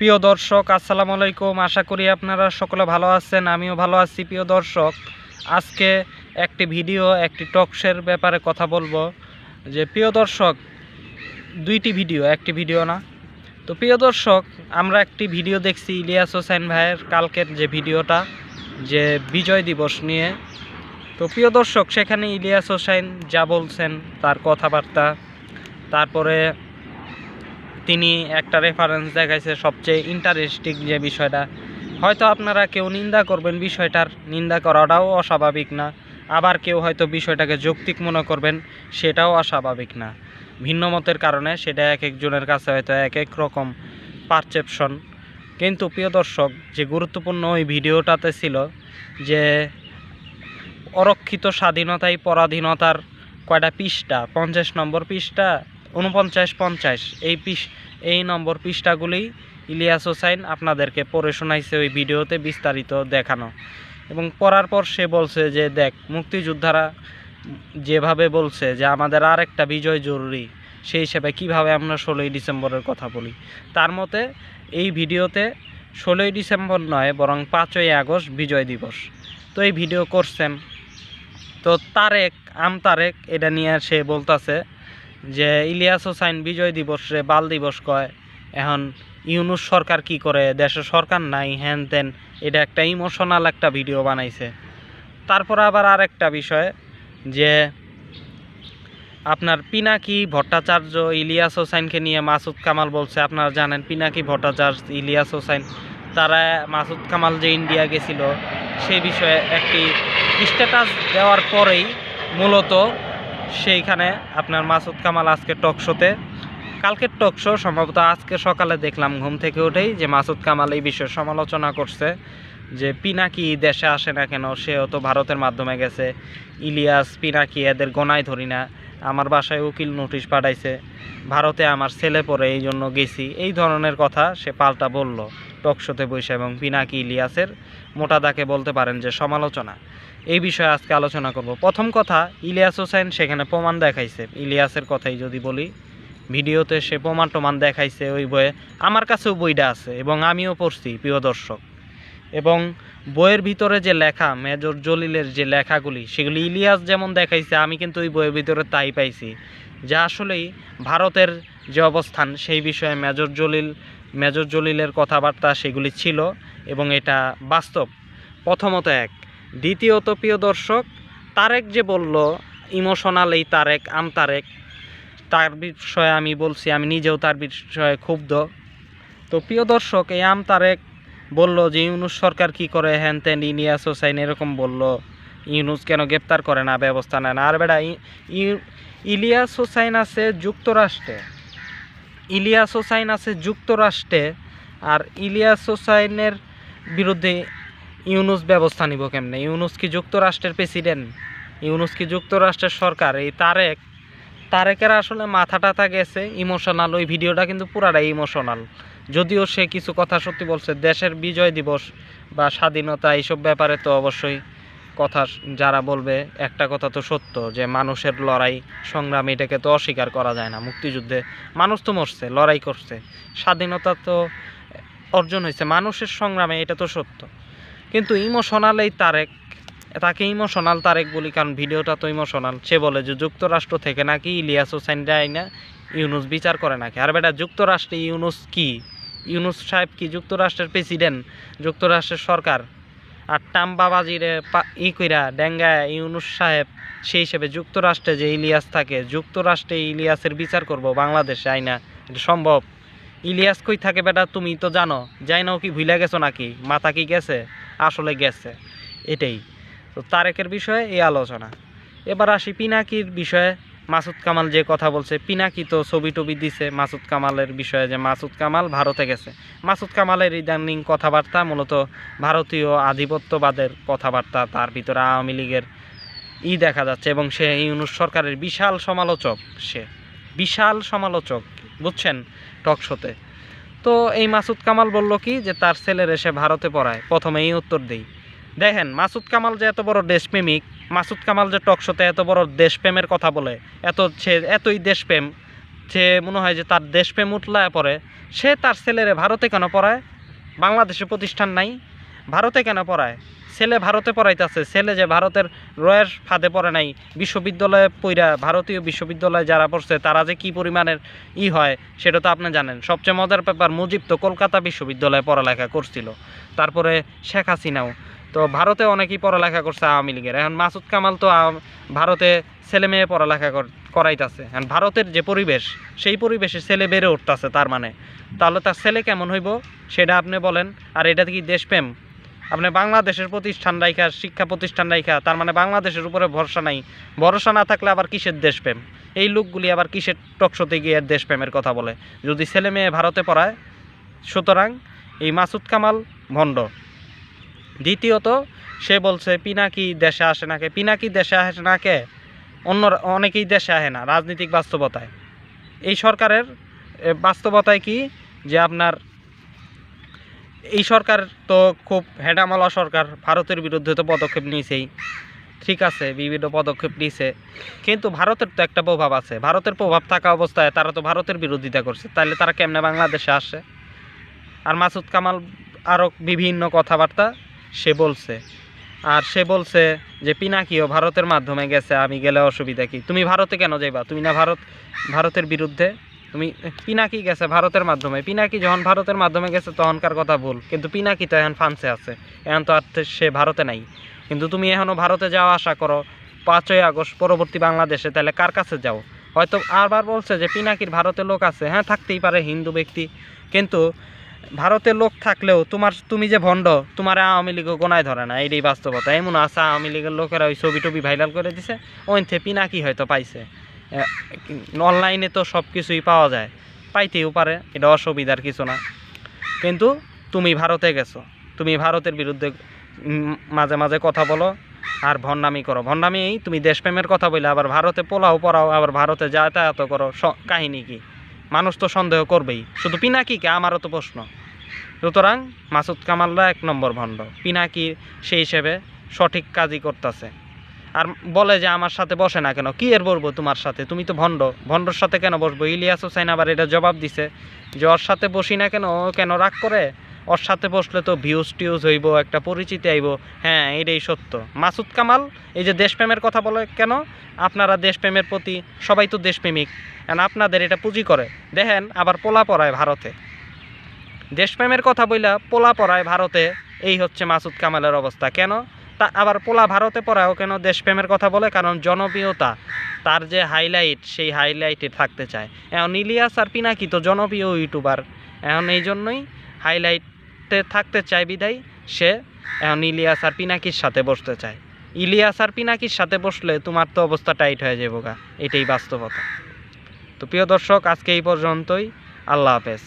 প্রিয় দর্শক, আসসালামু আলাইকুম। আশা করি আপনারা সকলে ভালো আছেন, আমিও ভালো আছি। প্রিয় দর্শক, আজকে একটি টকশের ব্যাপারে কথা বলবো। যে প্রিয় দর্শক, একটি ভিডিও না। তো প্রিয় দর্শক, আমরা একটি ভিডিও দেখছি ইলিয়াস হোসাইন ভাইয়ের কালকের যে ভিডিওটা, যে বিজয় দিবস নিয়ে। তো প্রিয় দর্শক, সেখানে ইলিয়াস হোসাইন যা বলছেন তার কথাবার্তা, তারপরে তিনি একটা রেফারেন্স দেখাইছে সবচেয়ে ইন্টারেস্টিং যে বিষয়টা। হয়তো আপনারা কেউ নিন্দা করবেন, বিষয়টার নিন্দা করাটাও অস্বাভাবিক না। আবার কেউ হয়তো বিষয়টাকে যৌক্তিক মনে করবেন, সেটাও অস্বাভাবিক না। ভিন্ন মতের কারণে সেটা এক একজনের কাছে হয়তো এক এক রকম পারসেপশন। কিন্তু প্রিয় দর্শক, যে গুরুত্বপূর্ণ ওই ভিডিওটাতে ছিল যে অরক্ষিত স্বাধীনতায় পরাধীনতার কয়টা পৃষ্ঠা, 50 নম্বর পৃষ্ঠা, 49-50 এই নম্বর পৃষ্ঠাগুলি ইলিয়াস হোসাইন আপনাদেরকে পড়ে শোনাইছে ওই ভিডিওতে বিস্তারিত দেখানো। এবং পড়ার পর সে বলছে যে দেখ, মুক্তিযোদ্ধারা যেভাবে বলছে যে আমাদের আর একটা বিজয় জরুরি, সেই হিসেবে কীভাবে আমরা 16ই ডিসেম্বরের কথা বলি। তার মতে এই ভিডিওতে 16ই ডিসেম্বর নয়, বরং 5ই আগস্ট বিজয় দিবস। তো এই ভিডিও করছেন তো তারেক এটা নিয়ে সে বলতাছে যে ইলিয়াস হোসাইন বিজয় দিবস রে বাল দিবস কয়। এখন ইউনূস সরকার কি করে, দেশে সরকার নাই, হ্যান তেন, এটা একটা ইমোশনাল একটা ভিডিও বানাইছে। তারপর আবার আর একটা বিষয় যে আপনার পিনাকি ভট্টাচার্য ইলিয়াস হোসাইনকে নিয়ে মাসুদ কামাল বলছে। আপনারা জানেন পিনাকি ভট্টাচার্য, ইলিয়াস হোসাইন, তারা মাসুদ কামাল যে ইন্ডিয়া গেছিল সেই বিষয়ে একটি স্ট্যাটাস দেওয়ার পরেই মূলত সেইখানে আপনার মাসুদ কামাল আজকে টকশোতে, কালকের টকশো সম্ভবত আজকে সকালে দেখলাম ঘুম থেকে উঠেই, যে মাসুদ কামাল এই বিষয়ে সমালোচনা করছে যে পিনাকি দেশে আসে না কেন, সেও তো ভারতের মাধ্যমে গেছে। ইলিয়াস পিনাকি এদের গোনায় ধরি না, আমার বাসায় উকিল নোটিশ পাঠাইছে, ভারতে আমার ছেলে পড়ে এই জন্য গেছি, এই ধরনের কথা সে পাল্টা বলল টকশোতে বসে। এবং পিনাকি ইলিয়াসের মোটা দাগে বলতে পারেন যে সমালোচনা। এই বিষয়ে আজকে আলোচনা করব। প্রথম কথা, ইলিয়াস হোসাইন সেখানে প্রমাণ দেখাইছে। ইলিয়াসের কথাই যদি বলি, ভিডিওতে সে প্রমাণ দেখাইছে ওই বইয়ে। আমার কাছেও বইটা আছে এবং আমিও পড়ছি প্রিয় দর্শক। এবং বইয়ের ভিতরে যে লেখা, মেজর জলিলের যে লেখাগুলি, সেগুলি ইলিয়াস যেমন দেখাইছে, আমি কিন্তু ওই বইয়ের ভিতরে তাই পাইছি, যা আসলেই ভারতের যে অবস্থান সেই বিষয়ে মেজর জলিলের কথাবার্তা সেগুলি ছিল এবং এটা বাস্তব। প্রথমত এক। দ্বিতীয়ত প্রিয় দর্শক, তারেক যে বলল ইমোশনাল, এই তারেক, তার বিষয়ে আমি বলছি, আমি নিজেও তার বিষয়ে ক্ষুব্ধ। তো প্রিয় দর্শক, এই তারেক বলল যে ইউনূস সরকার কি করে, হ্যান তেন, ইলিয়াস হোসাইন এরকম বলল, ইউনূস কেন গ্রেপ্তার করে না, ব্যবস্থা নেয় না। আর বেটা, ইলিয়াস হোসাইন আছে যুক্তরাষ্ট্রে, আর ইলিয়াস হোসাইনের বিরুদ্ধে ইউনূস ব্যবস্থা নিব কেমনে? ইউনূস কি যুক্তরাষ্ট্রের প্রেসিডেন্ট? ইউনূস কি যুক্তরাষ্ট্রের সরকার? এই তারেকের আসলে মাথা টাথা গেছে, ইমোশনাল। ওই ভিডিওটা কিন্তু পুরাটাই ইমোশনাল, যদিও সে কিছু কথা সত্যি বলছে। দেশের বিজয় দিবস বা স্বাধীনতা এইসব ব্যাপারে তো অবশ্যই কথা যারা বলবে, একটা কথা তো সত্য যে মানুষের লড়াই সংগ্রাম, এটাকে তো অস্বীকার করা যায় না। মুক্তিযুদ্ধে মানুষ তো মরছে, লড়াই করছে, স্বাধীনতা তো অর্জন হয়েছে মানুষের সংগ্রামে, এটা তো সত্য। কিন্তু ইমোশনাল এই তাকে ইমোশনাল তারেক বলি কারণ ভিডিওটা তো ইমোশনাল। সে বলে যে যুক্তরাষ্ট্র থেকে নাকি ইলিয়াস হোসাইন যায় না, ইউনূস বিচার করে নাকি। আর বেটা, যুক্তরাষ্ট্রে ইউনূস সাহেব কি যুক্তরাষ্ট্রের প্রেসিডেন্ট, যুক্তরাষ্ট্রের সরকার? আর টাম্বাবাজিরে কইরা ডেঙ্গায় ইউনূস সাহেব সেই হিসেবে যুক্তরাষ্ট্রে যে ইলিয়াস থাকে, যুক্তরাষ্ট্রে ইলিয়াসের বিচার করব বাংলাদেশে আইনা? এটা সম্ভব? ইলিয়াস কই থাকে বেটা, তুমি তো জানো। যাই নাও কি ভুলে গেছো নাকি? মাথা কি গেছে? আসলে গেছে। এটাই তো তারেকের বিষয়ে এই আলোচনা। এবার আসি পিনাকির বিষয়ে। মাসুদ কামাল যে কথা বলছে, পিনাকি তো ছবি টবি দিছে মাসুদ কামালের বিষয়ে, যে মাসুদ কামাল ভারতে গেছে। মাসুদ কামালের ইদানিং কথাবার্তা মূলত ভারতীয় আধিপত্যবাদের কথাবার্তা, তার ভিতরে আওয়ামী লীগের দেখা যাচ্ছে। এবং সে ইউনূস সরকারের বিশাল সমালোচক, বুঝছেন, টকশোতে। তো এই মাসুদ কামাল বলল কি যে তার ছেলের এসে ভারতে পড়ায়। প্রথমে এই উত্তর দেই। দেখেন, মাসুদ কামাল যে এত বড় দেশপ্রেমিক, মাসুদ কামাল যে টকশোতে এত বড় দেশপ্রেমের কথা বলে, এতই দেশপ্রেম, যে মনে হয় যে তার দেশপ্রেম উঠলায় পড়ে, সে তার ছেলেরে ভারতে কেন পড়ায়? বাংলাদেশে প্রতিষ্ঠান নাই, ভারতে কেন পড়ায়? ছেলে ভারতে পড়াইতেছে, ছেলে যে ভারতের রয়ের ফাঁদে পড়ে নাই, বিশ্ববিদ্যালয়ে পড়া, ভারতীয় বিশ্ববিদ্যালয়ে যারা পড়ছে তারা যে কী পরিমাণের হয় সেটা তো আপনি জানেন। সবচেয়ে মজার ব্যাপার, মুজিব তো কলকাতা বিশ্ববিদ্যালয়ে পড়ালেখা করছিল, তারপরে শেখ হাসিনাও তো ভারতে অনেকেই পড়ালেখা করছে আওয়ামী লীগের। এখন মাসুদ কামাল তো ভারতে ছেলে মেয়ে পড়ালেখা করাইতেছে। এখন ভারতের যে পরিবেশ, সেই পরিবেশে ছেলে বেড়ে উঠতেছে, তার মানে তাহলে তার ছেলে কেমন হইব সেটা আপনি বলেন। আর এটা কি দেশপ্রেম? আপনি বাংলাদেশের প্রতিষ্ঠান রাইখা, শিক্ষা প্রতিষ্ঠান রাইখা, তার মানে বাংলাদেশের উপরে ভরসা নাই। ভরসা না থাকলে আবার কিসের দেশপ্রেম? এই লোকগুলি আবার কিসের টকশোতে গিয়ে দেশপ্রেমের কথা বলে যদি ছেলে মেয়ে ভারতে পড়ায়? সুতরাং এই মাসুদ কামাল ভণ্ড। দ্বিতীয়ত, সে বলছে পিনাকি দেশে আসে না কে? পিনাকি দেশে আসে না কে? অন্য অনেকেই দেশে আসে না রাজনৈতিক বাস্তবতায়। এই সরকারের বাস্তবতায় কি যে আপনার এই সরকার তো খুব হেডামালা সরকার, ভারতের বিরুদ্ধে তো পদক্ষেপ নিয়েছেই, ঠিক আছে, বিভিন্ন পদক্ষেপ নিয়েছে, কিন্তু ভারতের তো একটা প্রভাব আছে। ভারতের প্রভাব থাকা অবস্থায় তারা তো ভারতের বিরোধিতা করছে, তাহলে তারা কেমনে বাংলাদেশে আসে? আর মাসুদ কামাল আরও বিভিন্ন কথাবার্তা সে বলছে। আর সে বলছে যে পিনাকিও ভারতের মাধ্যমে গেছে, আমি গেলে অসুবিধা কি? তুমি ভারতে কেন যাইবা? তুমি না ভারতের বিরুদ্ধে? তুমি পিনাকি গেছে ভারতের মাধ্যমে, পিনাকি যখন ভারতের মাধ্যমে গেছে তখনকার কথা ভুল, কিন্তু পিনাকি তো এখন ফ্রান্সে আছে, এখন তো আর সে ভারতে নাই। কিন্তু তুমি এখনও ভারতে যাওয়া আশা করো 5ই আগস্ট পরবর্তী বাংলাদেশে, তাহলে কার কাছে যাও? হয়তো আবার বলছে যে পিনাকির ভারতে লোক আছে, হ্যাঁ থাকতেই পারে, হিন্দু ব্যক্তি, কিন্তু ভারতের লোক থাকলেও তুমি যে ভণ্ড, তোমার আওয়ামী লীগও গোনায় ধরে না, এইটাই বাস্তবতা। এমন আছে আওয়ামী লীগের লোকেরা ওই ছবি টবি ভাইরাল করে দিছে, ওইতে পিনাকি হয়তো পাইছে। অনলাইনে তো সব কিছুই পাওয়া যায়, পাইতেও পারে, এটা অসুবিধার কিছু না। কিন্তু তুমি ভারতে গেছো, তুমি ভারতের বিরুদ্ধে মাঝে মাঝে কথা বলো আর ভণ্ডামি করো। ভণ্ডামি এই তুমি দেশপ্রেমের কথা বলে আবার ভারতে পোলাও পড়াও, আবার ভারতে যাতায়াত করো, কাহিনী কি? মানুষ তো সন্দেহ করবেই। শুধু পিনাকিকে, আমারও তো প্রশ্ন। সুতরাং মাসুদ কামালরা 1 নম্বর ভণ্ড। পিনাকি সেই হিসেবে সঠিক কাজই করতেছে। আর বলে যে আমার সাথে বসে না কেন? কি এর বলবো তোমার সাথে? তুমি তো ভণ্ড, ভণ্ডর সাথে কেন বসবো? ইলিয়াস হোসাইন আবার এটা জবাব দিছে যে ওর সাথে বসি না কেন, ও কেন রাগ করে? ওর সাথে বসলে তো ভিউজ টিউজ হইব, একটা পরিচিতি আইব। হ্যাঁ, এটাই সত্য। মাসুদ কামাল এই যে দেশপ্রেমের কথা বলে কেন? আপনারা দেশপ্রেমের প্রতি, সবাই তো দেশপ্রেমিক, কারণ আপনাদের এটা পুঁজি করে। দেখেন আবার পোলা পড়ায় ভারতে, দেশপ্রেমের কথা বইলা পোলা পড়ায় ভারতে। এই হচ্ছে মাসুদ কামালের অবস্থা। কেন? তা আবার পোলা ভারতে পড়ায়ও কেন দেশপ্রেমের কথা বলে? কারণ জনপ্রিয়তা, তার যে হাইলাইট, সেই হাইলাইটে থাকতে চায়। এখন ইলিয়াস আর পিনাকি তো জনপ্রিয় ইউটিউবার, এখন এই জন্যই হাইলাইটে থাকতে চায় বিদায় সে এখন ইলিয়াস আর পিনাকির সাথে বসতে চায়। ইলিয়াস আর পিনাকির সাথে বসলে তোমার তো অবস্থা টাইট হয়ে যাবো গা, এটাই বাস্তবতা। তো প্রিয় দর্শক, আজকে এই পর্যন্তই। আল্লাহ হাফেজ।